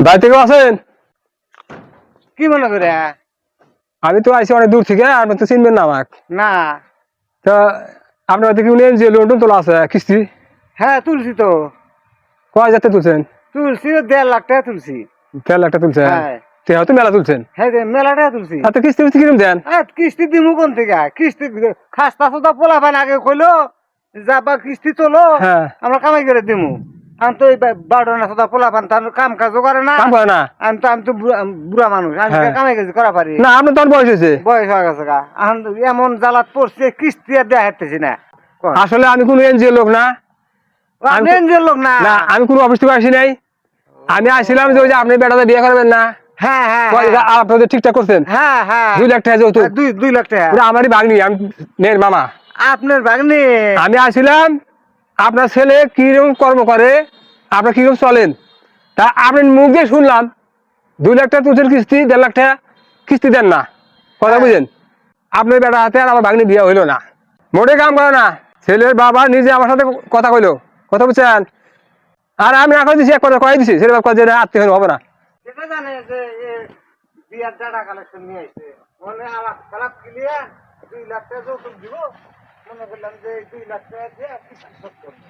বাড়িতে কেউ আছেন? কি মনে করে? আমি তো আইসি অনেক দূর থেকে, আপনি তো চিনবেন না আমাকে। না। তা আপনার বাড়িতে কি এনজিও লোন টোন তোলা আছে কিস্তি? হ্যাঁ তুলছি তো। কয় যাতে তুলছেন? তুলছি 1.5 লাখ টাকা তুলছি। 1.5 লাখ টাকা তুলছেন? হ্যাঁ। হয়তো মেলা তুলছেন। হ্যাঁ মেলা টাকা তুলছি। তাতে কিস্তি মিস্তি কিরম দেন? কিস্তি দিমু কোন থেকে? কিস্তি খাস্তা সুদা পোলা পান আগে কইলো যাবা কিস্তি তোলো, হ্যাঁ। আমরা কামাই করে দিমু। আমি তো এই বারোনা সুদা পোলা পান তার কাম কাজও করে না। কাম করে না? আমি তো বুড়া মানুষ, আমি হ্যাঁ। কামাই কাজ করা পারি না আপনার তখন বয়স হয়েছে। বয়স হয়ে গেছে গা। এখন এমন জ্বালাত পড়ছে কিস্তি আর দেয়া হাঁটতেছি না। আসলে আমি কোনো এনজিও লোক না। আপনি এনজিওর লোক না? না, আমি কোনো অফিস থেকে আসি নাই। আমি আসছিলাম যে ওই যে আপনি বেটাতে বিয়ে করবেন না, হ্যাঁ হ্যাঁ আপনাদের ঠিকঠাক করছেন। হ্যাঁ হ্যাঁ 2 লাখ টাকা যৌতুক। 2 লাখ টাকা। ওটা আমারই ভাগ্নি, আমি মেয়ের মামা। আপনার ভাগ্নি? আমি আসছিলাম আপনার ছেলে কিরকম কর্ম করে, আপনার কিরকম চলেন, তা আপনার মুখ দিয়ে শুনলাম 2 লাখ টাকা তুলছেন কিস্তি, 1.5 লাখ টাকা কিস্তি দেন না। কথা বুঝেন? আপনার বেটা হাতে আর আমার ভাগ্নি বিয়ে হইলো না, মোটে কাম করে না। ছেলের বাবা নিজে আমার সাথে কথা কইলো, কথা বুঝছেন? আর আমি এখন দিছি এক কথা কয়ে দিছি, ছেলের বাবা যে আত্মীয় হবে না। এটা জানে যে বিয়ার ডাটা কালেকশন নিয়ে আসছে, মনে আলাপ খারাপ ক্লিয়ার 2 লাখ টাকা যৌতুক দিব, মনে করলাম যে 2 লাখ টাকা দিয়ে কিস্তি শোধ করবো।